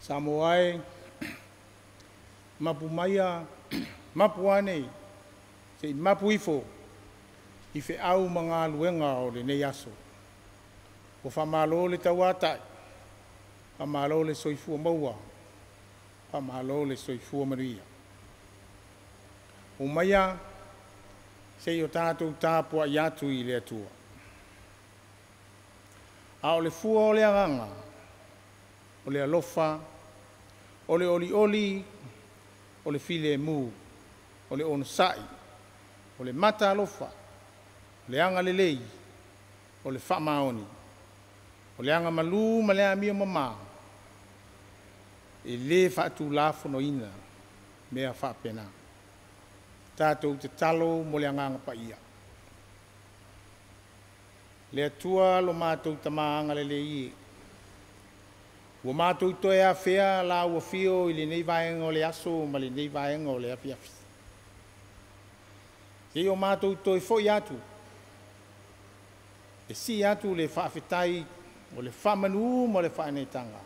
Samoai, Mapumaya, Mapuane, se Mapuifo, I fe au mga luenga o le nei aso. O whamalo le tauatai, whamalo le soifua maua, whamalo le soifua maria. O maia, se o tātou tāpua I atu I le atua. A o le fua o le anganga, o le alofa, o le oli oli, o le file mu, o le onosai, o le mata alofa, o le anga lelei, o le whamaoni, o le anga malu ma le amia mama, e le whaatu lafono ina, mea whapena. Tātou te talo mo le anganga pa ia. Le atua lo mātou tamaanga lelei, ua mātou toe a whea la ua whio I le nei vaenga o le aso ma le nei vaenga o le afiafi. E o mātou toe fo I atu. E si atu le whaafetai o le whamanu ma le whaenetanga.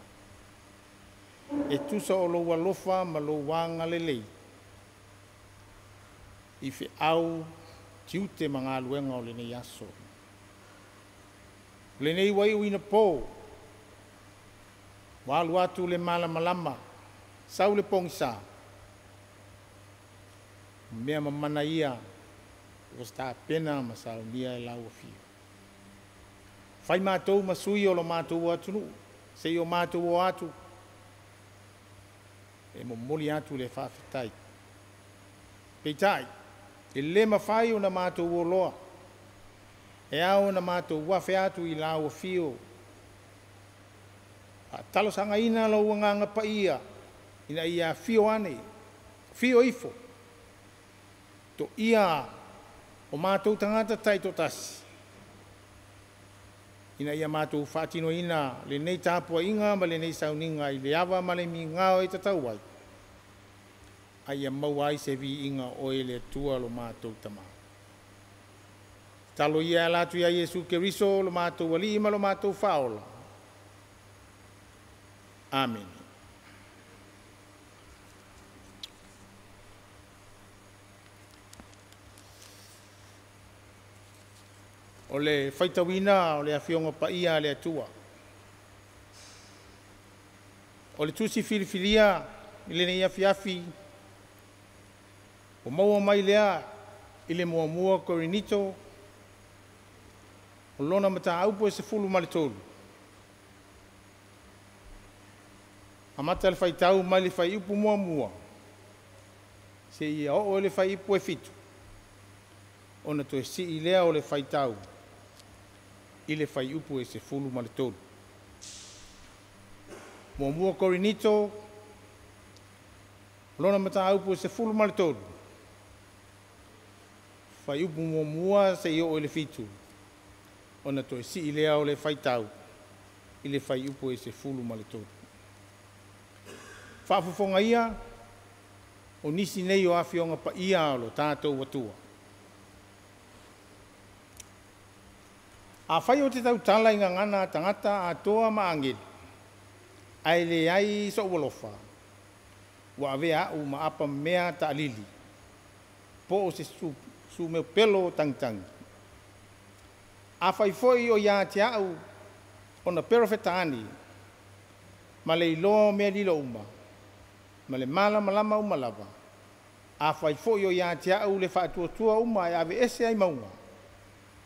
E tusa o loa lofa ma lo wanga lelei. I whi au tiute mga luenga o le nei aso. Le nei wai uina pō. Walu atu le malama, sau le pongisa. Mea mamana ia, o sta pena ma sau nia E lau afio. Fai mātou masui o lo mātou atunu, se I o mātou o atu. E momoli atu le whawhetai. Peitai, e le mawhai o na mātou o loa. E au na mātou wafe atu I lau afio. Talo sanga ina lo nganga pa ia ina ia fio ane fio ifo to ia o mātou tangata taito tasi ina ia mātou whaatino ina le nei tāpua inga ma le nei sauninga I le awa ma le mi ngao E tatau ai a ia mauai se vi inga o E le tua lo mātou tama talo ia latu ia Yesu Keriso lo mātou wali ima lo mātou whaola. Amen. O le whaitawina, o le awhionga pa ia le atua. O le tusi filifilia, I le nei afi. O maua mai lea, I le mua korinito. O lona mata aupo E se fulu malitolu. Amata le whaitau mai le whai upu mua. Se ia o le whai upu e fitu. Ona to e si I lea o le whaitau. I le whai upu E se fulu ma le tolu. Mua korinito. Lona mata aupu E se fulu ma le tolu. Whai upu mua se ia o le fitu. Ona to e si I lea o le whaitau. I le whai upu E se fulu ma le tolu. Whaafufonga ia, o nisi nei o awhionga pa ia o lo tātou watua. A whai o te tau tala inga ngana tangata a toa maangil. Ai le ai so walofa. Wa avea u maapa mea ta alili. Po o se su meu pelo tangtangi. A whai foi o ia te au o na perofetaani. Ma le ilo mea lilo uma. Ma le malama umalava. A whai fōi o ia te au le whaatua uma e ave ese ai maunga.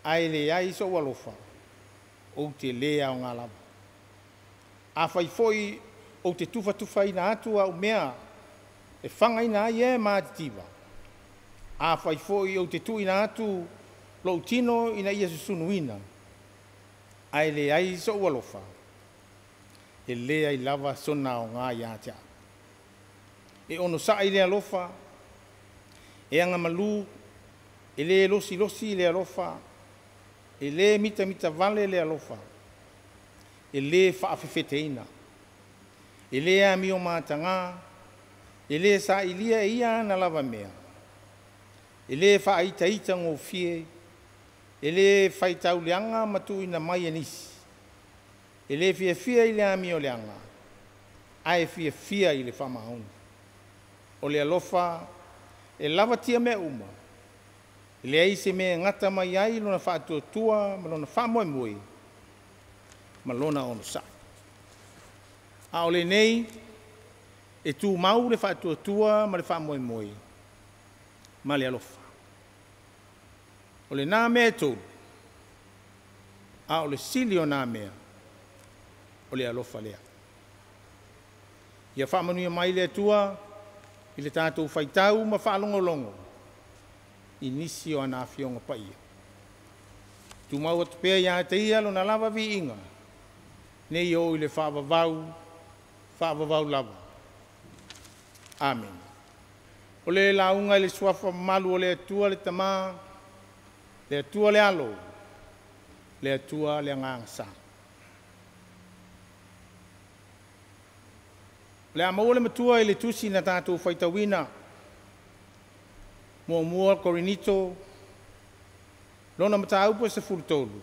Ai le ai so walofa. O te lea o ngā lava. A whai fōi o te tufa ina atua o mea. E whanga ina ai e mātitiwa. A whai fōi o te tu ina atu lo tino ina ia susunu ina. Ai le ai so walofa. E lea I lava sona o ngā ia te au. E ono sa I le alofa, e anga malu, e le losi le alofa, e le mita vale le alofa, e le whaafefeteina, e le ami o mātanga, e le sa ilia ia na lava mea, e le whaaita ngō fie, e le whaitau leanga matu ina mai anisi, e le fia I le ami o leanga, ae fia i le whamaoni. O le alofa e lava tia mea uma. Le ai se mea ngata mai ai lona whaatuatua ma lona whamoemoe ma lona ono sa. A o le nei e tū mau le whaatuatua ma le whamoemoe ma le alofa. O le nā mea tōru a o le sili o nā mea o le alofa lea. Ia whamanuia mai le atua i le tātou whaitau ma whaalongolongo i nisi o ana whionga paia. Tu mau atu pēr ia te ia lo na lava vi inga. Nei o i le whaavavau lava. Amen. O le launga i le suafa malu o le atua le tamā, le atua le alo, le atua le angangasa. Le amau le matua i le tusi na tātou whaitawina, mua korinito, lona mata upo se furutolu,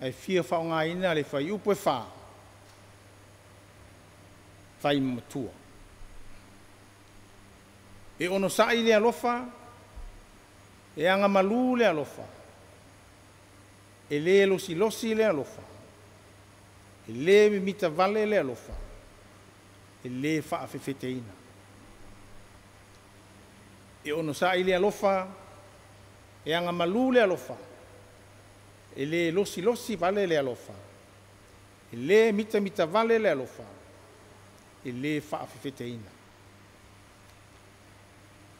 ai fia whaonga ina le whai upo e whai matua. E ono sai le alofa, e anga malu le alofa, e le losi le alofa, e le mimita vale le alofa, e le whaafefeteina. E ono sai le alofa, e anga malu le alofa, e le losi vale le alofa, e le mita vale le alofa, e le whaafefeteina.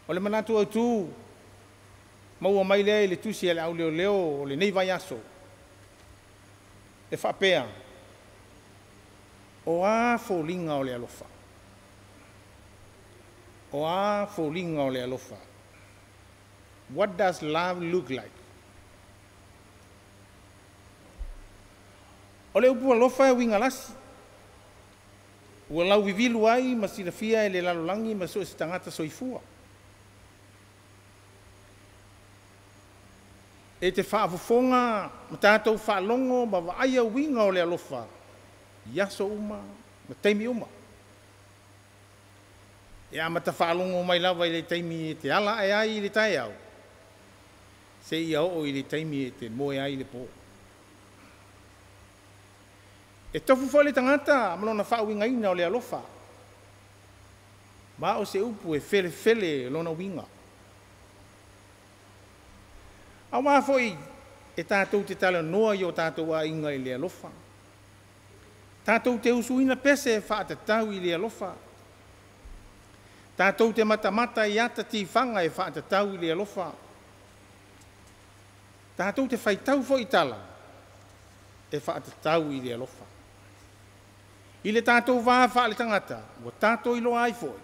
O le manatu au tū, maua mai lea i le tusi e le au leo o le nei vai aso. E whapea, o a fōlinga o le alofa. O a fōlinga o le alofa. What does love look like? O le upu alofa e winga lasi. Ua lau vivilu ai ma silafia e le lalolangi ma so e tangata soifua. E te whaafofonga, ma tātou whaalongo, ma waaia winga o le alofa. Iaso uma, ma teimi uma. E a mata whaalongo mai lawa i le teimi e te ala e ai i le tai au. Se ia o i le teimi e te moe ai le po. E tofu fo le tangata, malona whaawinga ina o le alofa. Ma o se upu e fele lona winga. A wā foi e tātou te tala noa i o tātou a inga i le alofa. Tātou te usuina pese e whaatatau i le alofa. Tātou te matamata i ata ti whanga e whaatatau i le alofa. Tātou te whaitau foi tala e whaatatau i le alofa. I le tātou wā whaale tangata, wa tātou ilo ai foi,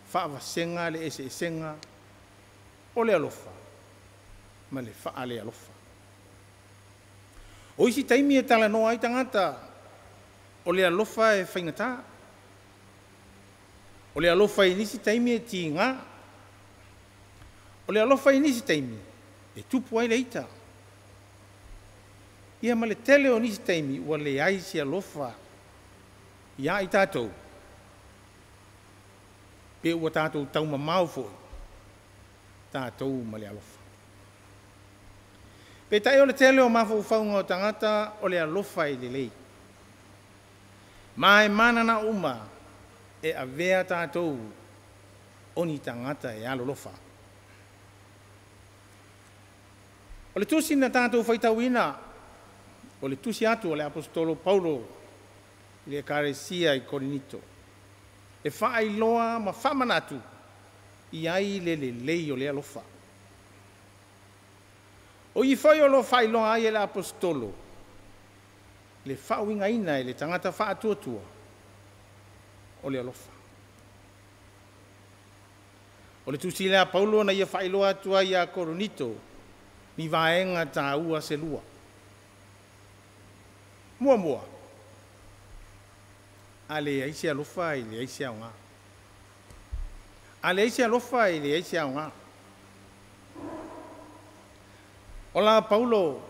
whaavasenga le ese esenga o le alofa. Ma le whaale alofa. O isi taimi e tala noa ai tangata, o le alofa e whaingata. O le alofa e nisi taimi e ti ngā. O le alofa e nisi taimi e tupu ai le ita. Ia ma le tele o nisi taimi ua le ai si alofa ia i tātou. Pe ua tātou tauma mau foi. Tātou ma le alofa. Pe tai o le tele o mawhauwhaunga o tangata o le alofa i le lei. Mai mana na uma e a vea tātou o ni tangata e alolofa. O le tusi na tātou whaitauina, o le tusi atu o le apostolo Paulo i le karesia i Korinito. E whaailoa ma whamanatu i ai le lei o le alofa. O i whai o lo whailoa ai e le apostolo, le whauinga ina e le tangata whaatuatua o le alofa. O le tusi lea Paulo na ia whailoa atua i a Korinito, ni vaenga tā ua se lua. Mua. A le aisi alofa i le aisi au ngā. A le aisi alofa i le aisi au ngā. Ola Paulo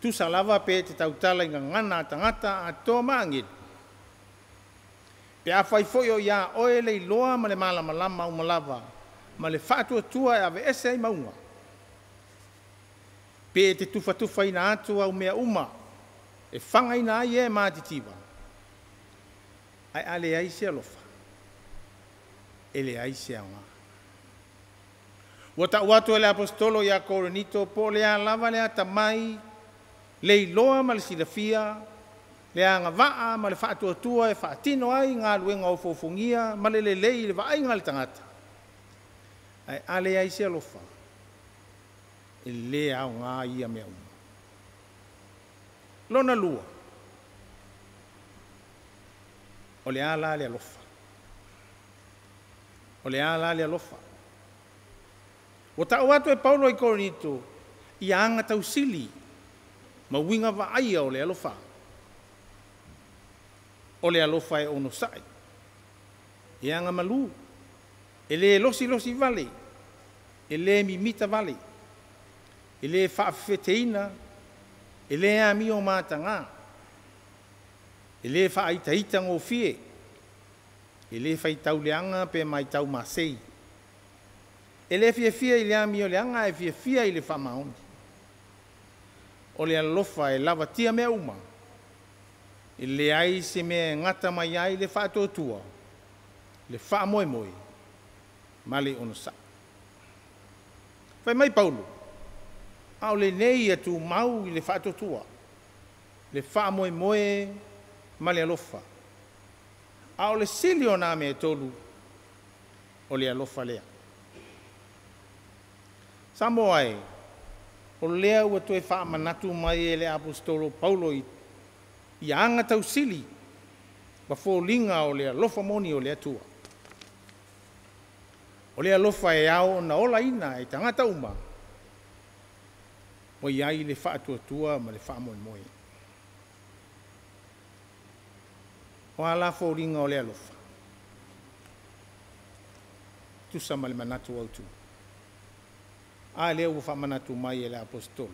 tu salava pe te tautala inga ngana tangata a toa maangit Pe a fai foi o ia oe le loa ma le malama uma lava. Ma le whaatua e ave ese ai maunga. Pe te tufa ina atu au mea uma. E whanga ina ai e mātitiwa. Ai ale ai se alofa. Ele ai se aunga. Wata watu ele apostolo ia Korinito po lea lava lea tamai. Le loa ma le silafia. Le anga waa ma le whaatua e whaatino ai ngā luenga o fofongia. Ma le lei le vaai ngā le tangata. Ai ale ai se alofa. E le au ngā ia mea uma. Lona lua. O le ala le alofa. O le ala le alofa. O tau atu e Paulo i Korinito. I anga tau sili. Ma winga vaai o le alofa. O le alofa e ono sai. E anga malu. E le losi vale. E le mimita vale. E le whaafeteina. E le ami o mātanga. E le whaaitaita ngō fie. E le whaitau leanga pe mai tau masei. E le fia i le ami o leanga e fia i le whamaoni. O le alofa e lava tia mea uma. E le ai se mea ngata mai ai le whaatotua. Le wha moe. Male ono sa. Whai mai Paulo. Au le nei atu mau i le whaatotua. Le wha moe male alofa. Au le sili o nā mea tolu. O le alofa lea. Samoa e. O lea ua toe wha manatu mai e le apostolo Paulo i anga tau sili. Wa fōlinga o le alofa moni o le atua. O le alofa e au na ola ina e tangata uma. O iai le wha atua ma le wha moe. O ala fōlinga o le alofa. Tusa ma le manatu au tu. A lea ua wha manatu mai e le apostolo.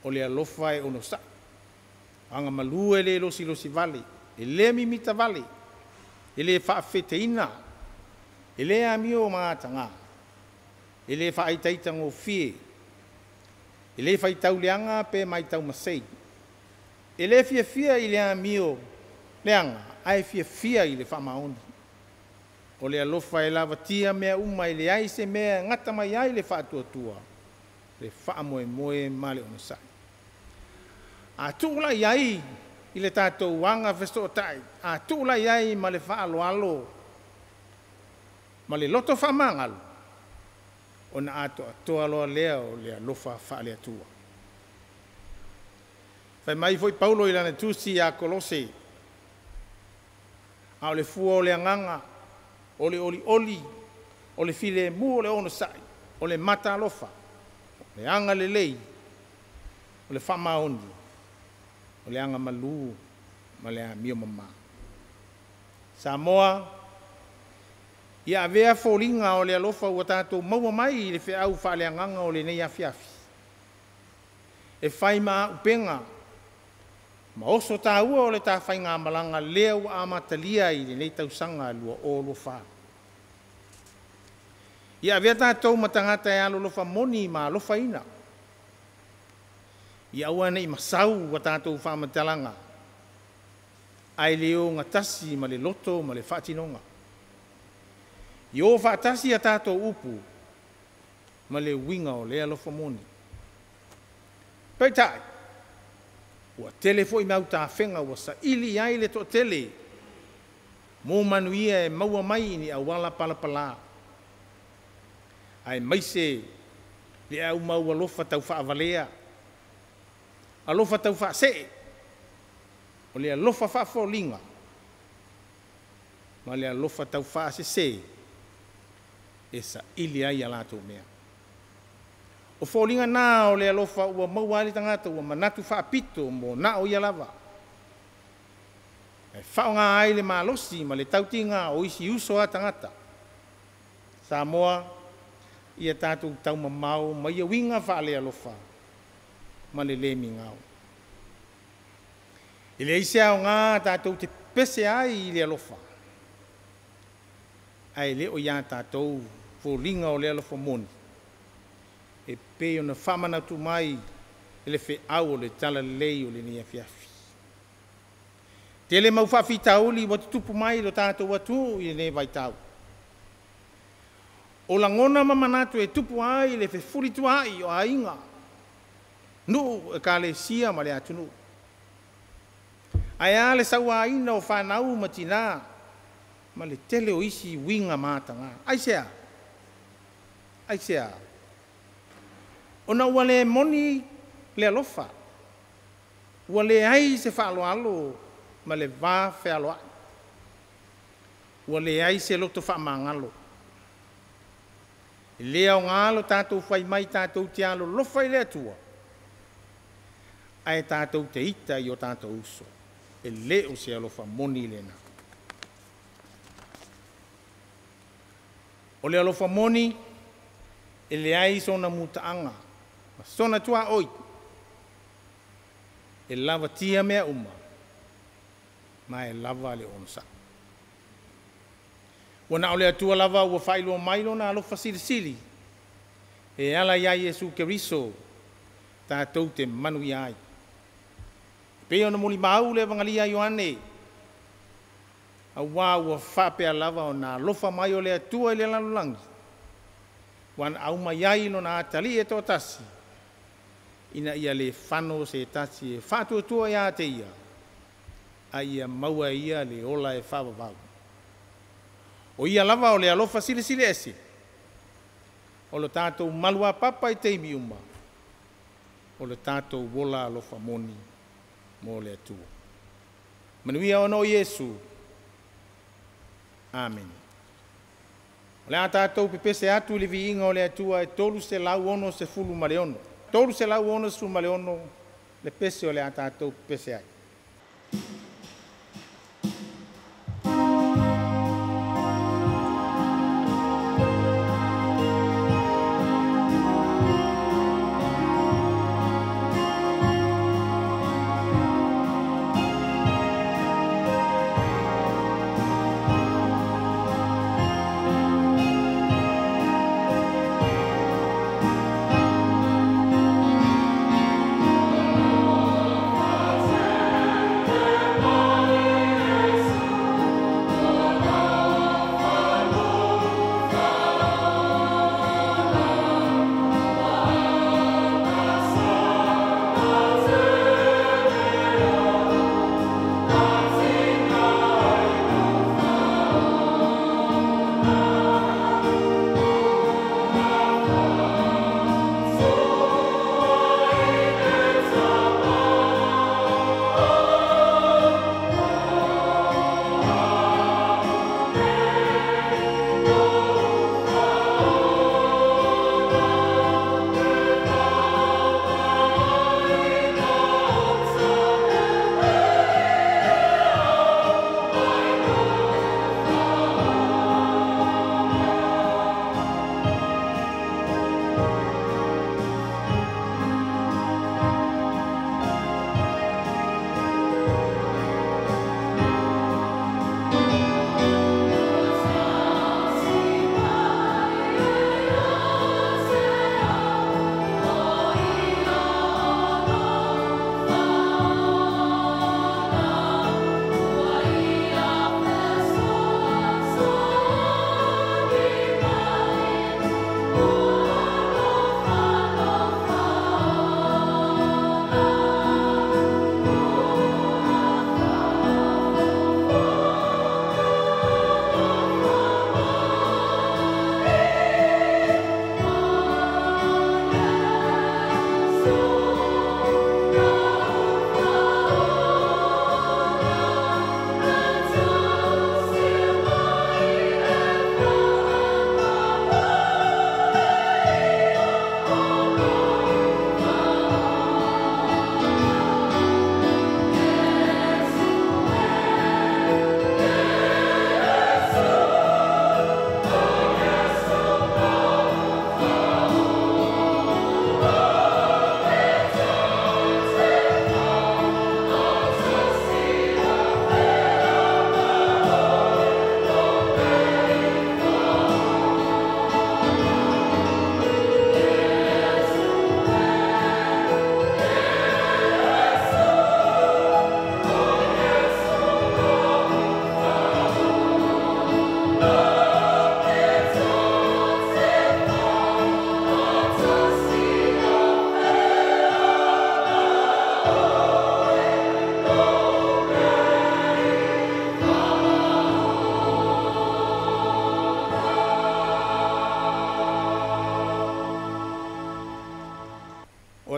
O le alofa e ono sa. Anga malu e le losi vale. E le mimita vale. E le wha feteina. E le amio mātanga. E le wha aitaita ngō fie. E le whai tau leanga pe mai tau masei. E le fia i le amio leanga. Ai fia i le wha maoni. O le alofa e lava tia mea uma i le aise mea ngata mai ai le wha atua. Le wha moe male ono sai. A tūla iai i le tātou wanga festo tai. A tūla iai ma le wha alo. Ma le loto wha mangalu. O na ato atoa loa lea o le alofa wha le atua. Whai mai foi Paulo i lana tusi a Kolose. A o le fua o le anganga. O le oli. O le file mu o le ono sai. O le mata alofa. O le anga le lei. O le wha maoni. O le anga malu, ma le mio mama. Samoa, ia avea fōlinga o le alofa ua tātou maua mai i le whiau whaaleanganga o le nei afiafi. E whai maa upenga, ma oso tā ua o le tā whai ngā malanga leo a matalia i le nei tausanga lua o lo wha. Ia avea tātou matangata e alo lofa moni ma lofa ina. Ia ua nei masau wa tātou whamatalanga. Ai leo ngā tasi ma le loto ma le whaatinonga. I o whaatasi a tātou upu ma le winga o le alofa moni. Peitai, ua telefo i mau tā whenga wa sa ili ai le to tele. Mō manuia e maua mai ni awala palapala. Ai maise le au mau alofa tau whaavalea. Alofa tau wha se. O le alofa wha fōlinga. Ma le alofa tau wha se. E sa ili ai alato mea. O fōlinga nā o le alofa ua mauali tangata ua manatu wha pito mo na o ialava. E whao ngā ai le malosi ma le tautinga o isi uso a tangata. Samoa ia tātou tau mamau ma ia winga wha le alofa. Ma le le mingau. I le ise au ngā tātou te pese ai i le alofa. ai le o ia tātou fōlinga o le alofa moni. E pe o na whamana tu mai e le whi au o le tala lei o le nia fiafi. Te le mau whawhi tauli wa tupu mai lo tātou atu i le vai tau. O la ngona mamanatu e tupu ai le whi furi tu ai o ainga. Nu e ka le sia ma le atu nu. Ai a le saua aina o whanau matina ma le tele o isi winga mātanga. Ai sea. Ai sea. Ona ua le moni le alofa. Ua le ai se whaalo alo ma le vā whealoa. Ua le ai se loto whamangalo. E lea o ngalo tātou whai mai tātou te alo lofa i le atua. Ai tātou te ita i o tātou uso. E le o se alofa moni lena. O le alofa moni, e le ai sona mutaanga. Ma sona tua oi. E lava tia mea uma. Ma e lava le onsa. Wana o le atua lava ua whailo mailo na alofa sili. E ala ia Yesu Keriso, tātou te manu iai. Peo na muli mau le vangalia Ioane. A wā ua whapea lava o nā lofa mai o le atua i le lalulangi. Wan au mai ai no na atali e tō tasi. Ina ia le whano se tasi e whātua tua ia te ia. A ia maua ia le ola e whawawau. O ia lava o le alofa sili ese. O le tātou malua papa i teimi uma. O le tātou wola alofa moni mo le atua. Manuia ono Yesu. Amen. O le a tātou pepese atu le viinga o le atua e tolu se lau ono se fulu maleono. Tolu se lau ono se fulu maleono le pese o le a tātou pepese ai.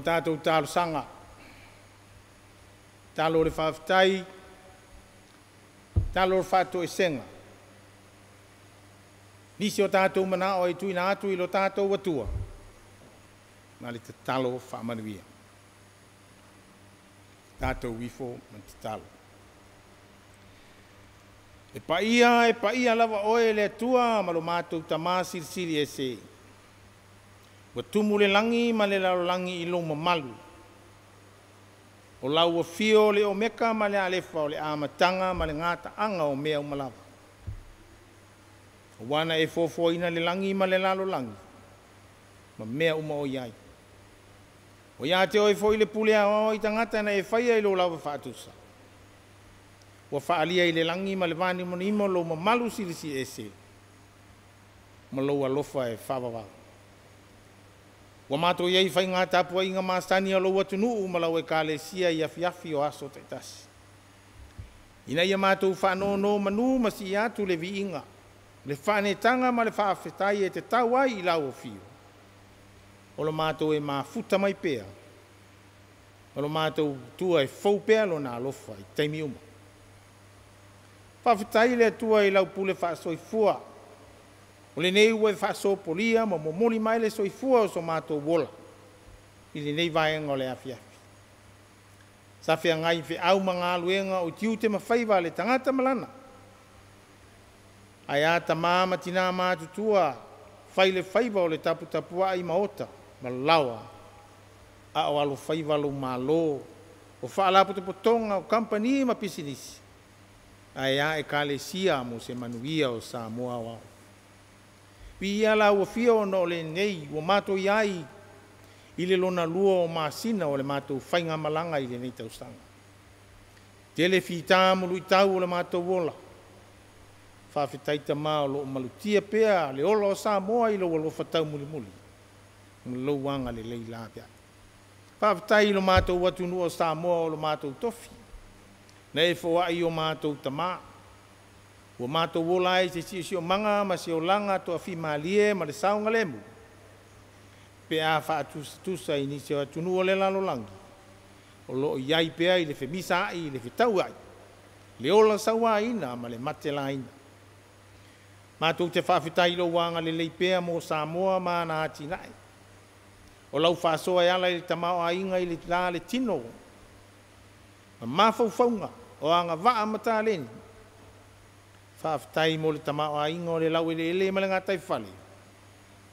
tātou tālo sanga. Tālo le whawhitai, tālo le whātou e senga. Nisi o tātou mana o e tui na atu i lo tātou watua. Nā le te talo whaamanuia. Tātou wifo man te talo. E paia lava oe le atua ma lo mātou tamā siri e se. Wa tumu le langi ma le lau langi i lo mamalu. O lau o fio le o meka ma le alefa o le amatanga ma le ngata anga o mea umalawa. O wana e fofoina le langi ma le lalo langi. Ma mea uma o iai. O ia te oi foi le pule o i tangata na e whaia i lo lau whaatusa. Wa whaalia i le langi ma le vani mo nimo lo mamalu sirisi e se. Ma lo alofa e whawawa. Wa mato iei whai ngā tapua i ngā māstani a lo watunu ma lau e kāle sia i afiafi o aso taitasi. Ina ia mātou whanau no manu ma si atu le vi inga. Le whanetanga ma le whaafetai e te tau ai i lau o fio. O lo mātou e mafuta mai pēa. O lo mātou tua e fau pēa lo nā alofa i teimi uma. Whaafetai le tua i lau pule whaasoi fua. O le nei ue whaaso polia ma momoli mai le soifua o so mātou wola. I le nei vaenga o le afiafi. Sa whia ngai whi au mga aluenga o tiu te mawhaiva le tangata malana. Ai ata māma tina mātutua whai le whaiva o le tapu tapua i maota ma lawa. A o alo whaiva lo malo. O whaalapu te potonga o kampani ma pisinisi. Ai a e kale sia mo se manuia o Samoa wao. Pia la ua fia o no le nei, ua mato iai i le lona lua o masina o le mato whainga malanga i le nei taustanga. Tele fita mulu i tau o le mato wola. Whawhetaita maa o lo malutia pea, le ola o Samoa i lo alofa tau muli muli. Mlo wanga le lei la pia. Whawhetai lo mato watunu o Samoa o lo mato tofi. Na e fo ai o mato tamaa. Ua mātou wola e te si o manga ma si o langa to a fi maalie ma le saunga lemu. Pe a whaatusa i nisi o atunu o le lalo langi. O lo iai pea i le whemisa ai, i le whetau ai. Le ola saua ina ma le mate la ina. Mātou te whawhetai lo wanga le lei pea mo Samoa ma na ati nai. O lau whaasoa e ala i le tamao a inga i le la le tino. Ma mawhauwhaunga o anga waa mata leni. Whawhetai mo le tamao a inga o le lau ele ele ma le ngatai whale.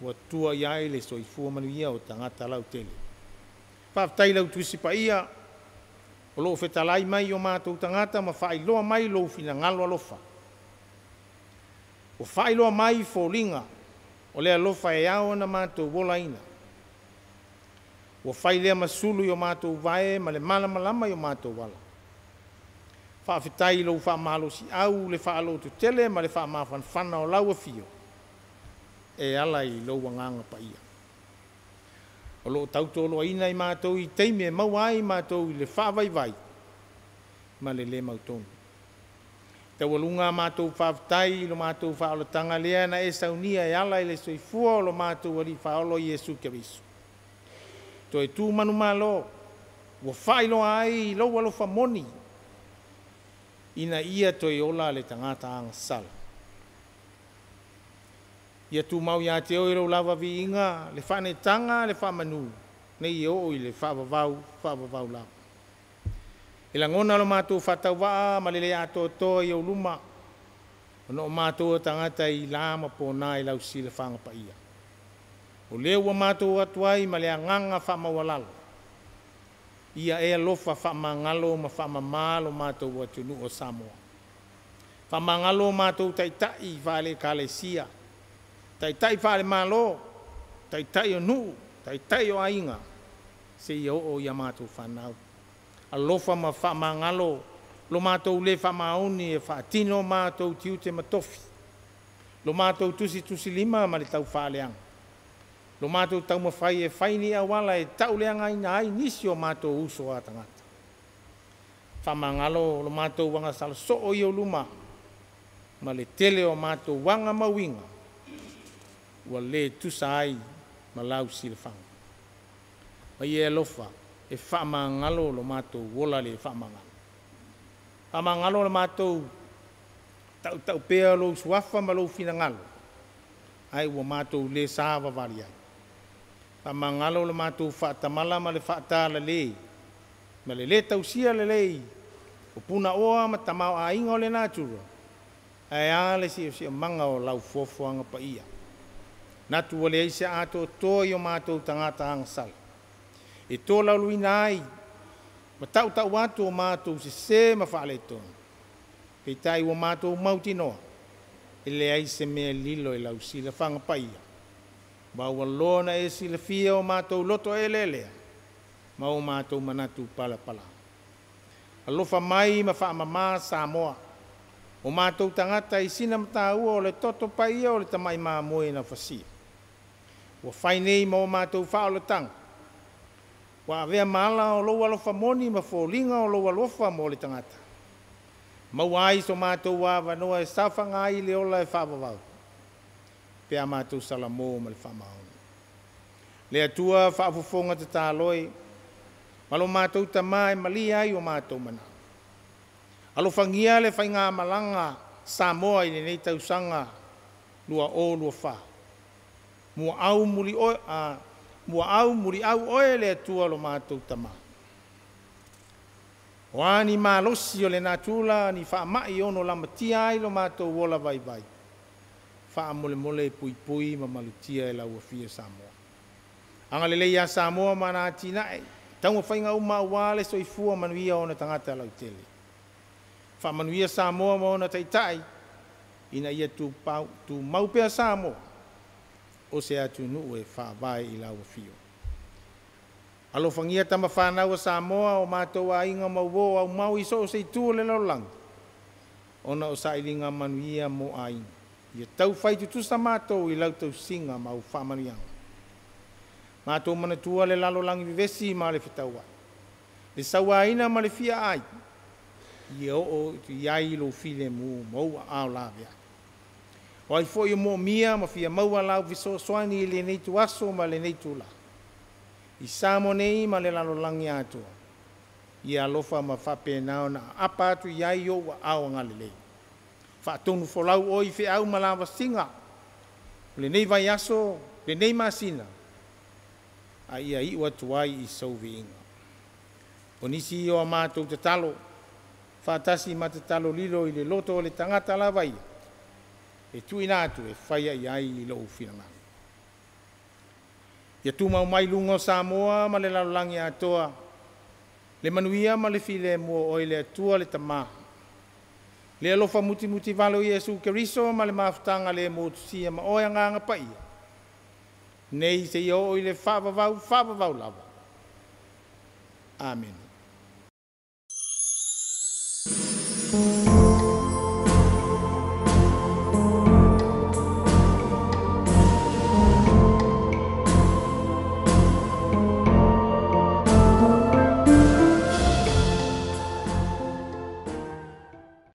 Ua tua iai le soifua manuia o tangata lau tele. Whawhetai lau tuisi pa ia. O loo whetalai mai o mātou tangata ma whailoa mai lo fina ngalo alofa. O whailoa mai fōlinga o le alofa e ao na mātou wola ina. O whailea masulu i o mātou vae ma le malamalama i o mātou wala. Whawhetai lau whamalo si au le whaalo tu tele ma le whamawhanwhana o lau a fio. E ala i lau wanganga pa ia. O loo tautolo ina i mātou i teime e mauai mātou i le whawaiwai. Ma le le mautonu. Te walunga mātou whawhetai lo mātou whaolo tanga lea na e saunia e ala i le soifua o lo mātou wali whaolo i Jesu Keriso. To e tū manu malo. Wa whailo ai i lau alo whamoni. Ina ia toi ola le tangata anga sala. Ia tu mau ia te oiro lava vi inga, le whane tanga, le whamanu. Nei o i le whavavau la. Ila ngona lo mātou whatau waa, ma le ato toa i o luma. Ono o mātou tangata i lama po nā i lau si le whanga pa ia. O leo wa mātou atuai, ma le anganga whamawalalo. Ia e alofa whamangalo ma whamamalo mātou watunu o Samoa. Whamangalo mātou taitai whale kālesia. Taitai whale malo, taitai o nuu, taitai o ainga. Se ia o ia mātou whanau. Alofa ma whamangalo, lo mātou le whamaoni e whaatino mātou tiu te matofi. Lo mātou tusi lima ma le tau whaleanga. Lo mātou tau mawhai e whaini a wala e tau leanga ina ai nisi o mātou uso a tangata. Whamangalo lo mātou wanga sala so o i o luma. Ma le tele o mātou wanga mawinga. Ua le tusa ai ma lau silafanga. mai e lofa e whaamangalo lo mātou wola le whaamangalo. Whaamangalo lo mātou tau pēa lo suafa ma lo finangalo. Ai ua mātou le sāwa vari ai. Whaamangalo lo mātou whaatamala ma le whaatala le. Ma le tausia le lei. O puna oa ma tamau a inga o le nātura. Ai ale si o manga o lau fofoanga pa ia. Natu wale eise ato toi o mātou tangata hanga sala. E tō lau luina ai. Ma tau atu o mātou se ma whaale tōna. Kei tai o mātou mauti noa. E le eise mea lilo e lau sila whanga pa ia. Ma ua lona e sila fia o mātou loto e lelea. Ma o mātou manatu pala pala. Alofa mai ma whaamama Samoa. O mātou tangata i sina mataua o le toto pa ia o le tamai maa moe na whasia. Wa whainei ma o mātou whaoletanga. Wa avea maala o lou alofa moni ma fōlinga o lou alofa mo le tangata. Mau ai so mātou wawa noa e sawhanga ai le ola e whaavavau. Pea mātou salamo ma le whaamaona. Le atua whaafofonga te tāloi. Malo mātou tamai mali ai o mātou mana. Alo whangia le whainga malanga Samoa i nei tausanga lua o lua wha. Mua au muri au oe le atua lo mātou tama. O ani malosi o le natula ni wha mai ono lamatia ai lo mātou wola vai vai. Wha mole mole pui pui ma malutia e lau afia Samoa. Anga le leia Samoa mana tinae. Taunga whainga uma wale so i fua manuia o na tangata lau tele. Wha manuia Samoa mo na taitai. Ina ia tu maupea Samoa. O se atu nuu e wha vai i lau fio. Alo whangia tama whanau a Samoa o mātou a inga mauwo au mau iso o se tua le laulang. Ona o sa ilinga manuia mo a inga. Ia tau whaitu tusa mātou i lau tau singa mau wha manuianga. Mātou mana tua le lalo langi vivesi ma le whitaua. Le saua ina ma le fia ai. Ia o iai lo file mu maua au la vea. O ai fo i mo mia ma fia maua lau viso soani le neitu aso ma le neitu la. I samo nei ma le lalo langi atua. Ia alofa ma whape nao na apa atu iai o wa au ngale lei. Whaatonu folau oi fe au malawa singa. Le nei vai aso, le nei masina. A ia iwa tuai I sauvi inga. O nisi o a mātou te talo, whātasi ma te talo lilo I le loto o le tangata la vai. E tui nātu e whaia I ai I lo uwhinanga. Ia tu mau mai lungo Samoa ma le lalolangi atoa, le manuia ma le file mua o le atua le tamaha. Le alofa muti muti valo Iesu Keriso ma le mafutanga le motusia ma oia nganga pa ia. Nei se o I le whaavavau lava. Amen.